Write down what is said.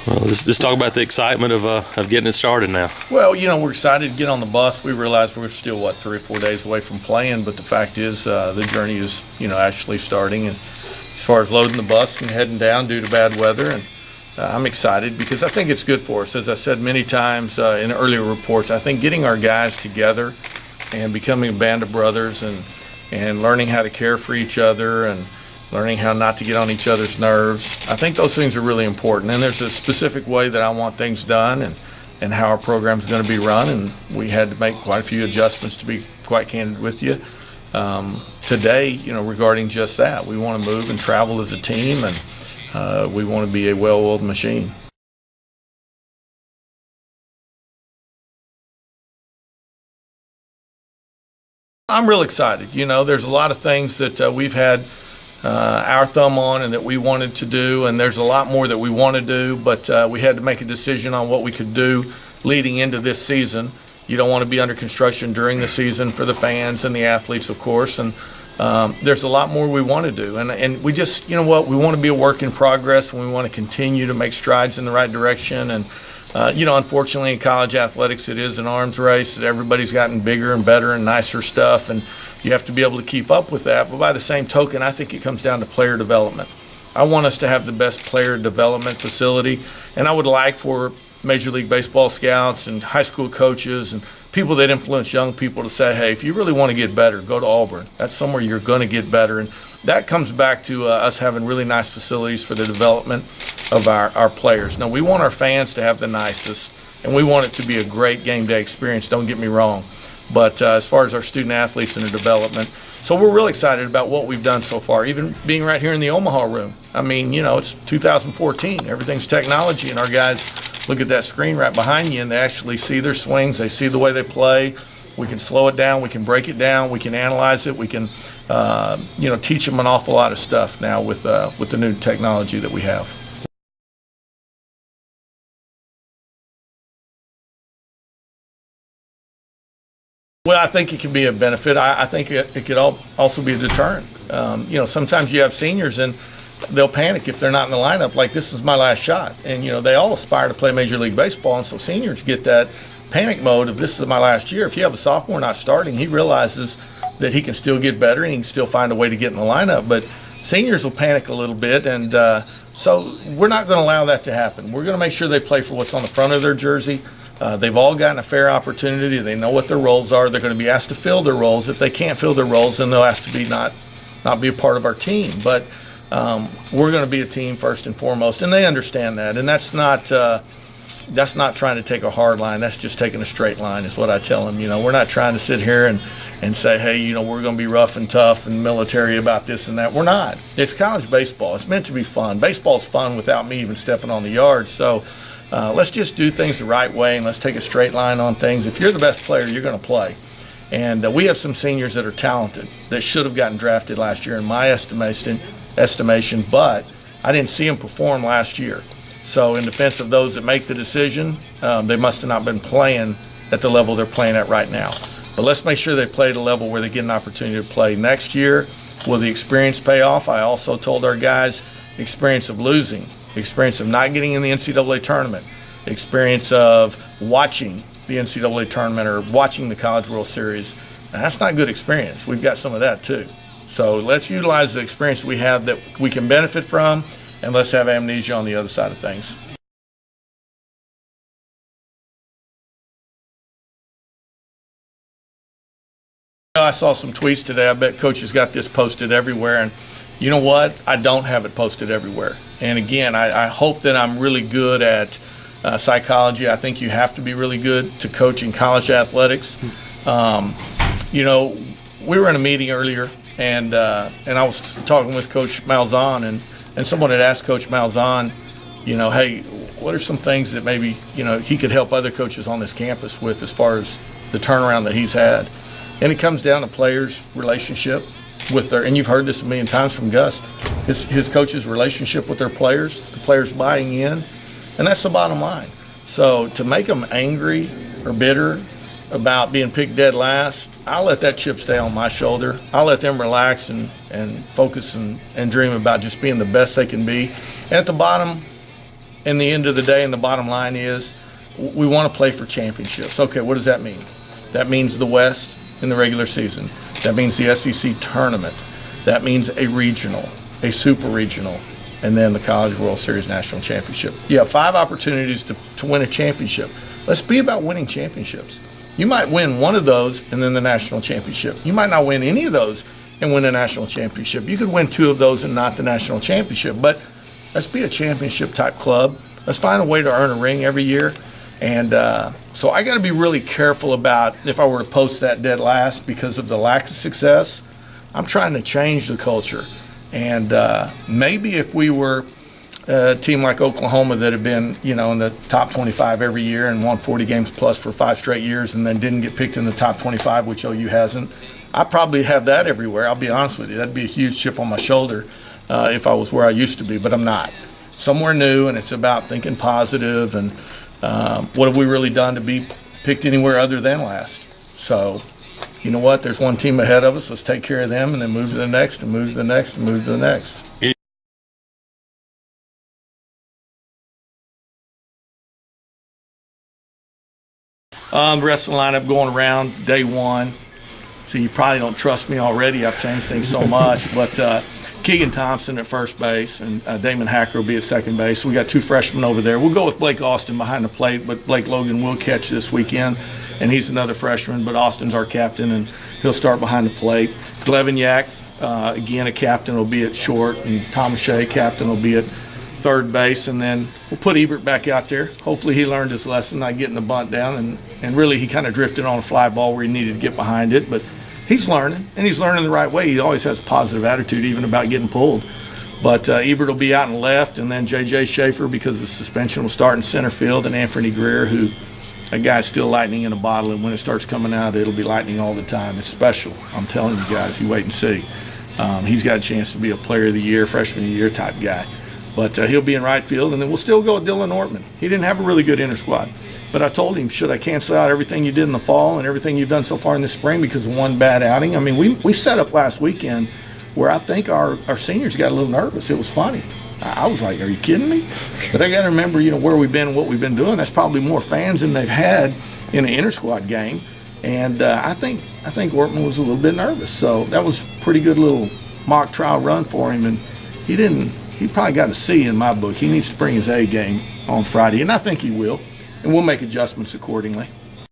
Well, let's talk about the excitement of getting it started now. Well, we're excited to get on the bus. We realize we're still, 3 or 4 days away from playing, but the fact is the journey is, actually starting. And as far as loading the bus and heading down due to bad weather, and I'm excited because I think it's good for us. As I said many times in earlier reports, I think getting our guys together and becoming a band of brothers and learning how to care for each other and learning how not to get on each other's nerves. I think those things are really important. And there's a specific way that I want things done and how our program is going to be run. And we had to make quite a few adjustments, to be quite candid with you. Today, regarding just that, we want to move and travel as a team, and we want to be a well-oiled machine. I'm real excited. There's a lot of things that we've had our thumb on and that we wanted to do, and there's a lot more that we want to do, but we had to make a decision on what we could do leading into this season. You don't want to be under construction during the season for the fans and the athletes, of course, and there's a lot more we want to do, and we just, we want to be a work in progress, and we want to continue to make strides in the right direction. And unfortunately in college athletics it is an arms race, that everybody's gotten bigger and better and nicer stuff, and you have to be able to keep up with that. But by the same token, I think it comes down to player development. I want us to have the best player development facility, and I would like for Major League Baseball scouts and high school coaches and people that influence young people to say, hey, if you really want to get better, go to Auburn. That's somewhere you're going to get better. And that comes back to us having really nice facilities for the development of our players. Now, we want our fans to have the nicest, and we want it to be a great game day experience, don't get me wrong. But as far as our student athletes and their development, so we're really excited about what we've done so far, even being right here in the Omaha room. I mean, it's 2014. Everything's technology, and our guys look at that screen right behind you, and they actually see their swings. They see the way they play. We can slow it down. We can break it down. We can analyze it. We can, teach them an awful lot of stuff now with the new technology that we have. Well, I think it can be a benefit. I think it could also be a deterrent. Sometimes you have seniors and they'll panic if they're not in the lineup, like this is my last shot. And, they all aspire to play Major League Baseball, and so seniors get that panic mode of this is my last year. If you have a sophomore not starting, he realizes that he can still get better and he can still find a way to get in the lineup. But seniors will panic a little bit, and so we're not going to allow that to happen. We're going to make sure they play for what's on the front of their jersey. They've all gotten a fair opportunity. They know what their roles are. They're going to be asked to fill their roles. If they can't fill their roles, then they'll ask to be not be a part of our team. But we're going to be a team first and foremost, and they understand that. And that's not trying to take a hard line. That's just taking a straight line, is what I tell them. We're not trying to sit here and say, hey, we're going to be rough and tough and military about this and that. We're not. It's college baseball. It's meant to be fun. Baseball's fun without me even stepping on the yard. So let's just do things the right way, and let's take a straight line on things. If you're the best player, you're going to play. And we have some seniors that are talented that should have gotten drafted last year in my estimation, but I didn't see them perform last year. So in defense of those that make the decision, they must have not been playing at the level they're playing at right now. But let's make sure they play at a level where they get an opportunity to play next year. Will the experience pay off? I also told our guys the experience of losing, the experience of not getting in the NCAA tournament, the experience of watching the NCAA tournament or watching the College World Series. Now, that's not good experience. We've got some of that too. So let's utilize the experience we have that we can benefit from, and let's have amnesia on the other side of things. I saw some tweets today. I bet Coach has got this posted everywhere, and you know what? I don't have it posted everywhere. And again, I hope that I'm really good at psychology. I think you have to be really good to coach in college athletics. We were in a meeting earlier, and I was talking with Coach Malzahn, and someone had asked Coach Malzahn, hey, what are some things that maybe, he could help other coaches on this campus with as far as the turnaround that he's had. And it comes down to players' relationship with their, and you've heard this a million times from Gus, his coach's relationship with their players, the players buying in, and that's the bottom line. So to make them angry or bitter about being picked dead last, I'll let that chip stay on my shoulder. I'll let them relax and focus and dream about just being the best they can be. And at the bottom, in the end of the day, and the bottom line is, we want to play for championships. Okay, what does that mean? That means the West in the regular season. That means the SEC tournament. That means a regional, a super regional, and then the College World Series National Championship. You have 5 opportunities to win a championship. Let's be about winning championships. You might win one of those and then the national championship. You might not win any of those and win a national championship. You could win 2 of those and not the national championship. But let's be a championship type club. Let's find a way to earn a ring every year. And so I got to be really careful about if I were to post that dead last because of the lack of success. I'm trying to change the culture. And maybe if we were a team like Oklahoma that had been, in the top 25 every year and won 40 games plus for 5 straight years and then didn't get picked in the top 25, which OU hasn't, I probably have that everywhere. I'll be honest with you. That'd be a huge chip on my shoulder if I was where I used to be, but I'm not. Somewhere new, and it's about thinking positive and what have we really done to be picked anywhere other than last. So, you know what? There's one team ahead of us. Let's take care of them and then move to the next and move to the next and move to the next. The rest of the lineup going around day one. So you probably don't trust me already. I've changed things so much. But Keegan Thompson at first base and Damon Hacker will be at second base. So we got 2 freshmen over there. We'll go with Blake Austin behind the plate, but Blake Logan will catch this weekend. And he's another freshman, but Austin's our captain, and he'll start behind the plate. Glevenyak, again, a captain, will be at short, and Thomas Shea, captain, will be at third base, and then we'll put Ebert back out there. Hopefully he learned his lesson, not getting the bunt down, and really he kind of drifted on a fly ball where he needed to get behind it, but he's learning, and he's learning the right way. He always has a positive attitude, even about getting pulled. But Ebert will be out in left, and then J.J. Schaefer, because the suspension, will start in center field, and Anthony Greer, who that guy's still lightning in a bottle, and when it starts coming out, it'll be lightning all the time. It's special. I'm telling you guys, you wait and see. He's got a chance to be a player of the year, freshman of the year type guy. But he'll be in right field, and then we'll still go with Dylan Ortman. He didn't have a really good inner squad. But I told him, should I cancel out everything you did in the fall and everything you've done so far in the spring because of one bad outing? I mean, we set up last weekend where I think our seniors got a little nervous. It was funny. I was like, are you kidding me? But I got to remember, where we've been and what we've been doing. That's probably more fans than they've had in an inter squad game. And I think Ortman was a little bit nervous. So that was a pretty good little mock trial run for him. And he probably got a C in my book. He needs to bring his A game on Friday, and I think he will. And we'll make adjustments accordingly.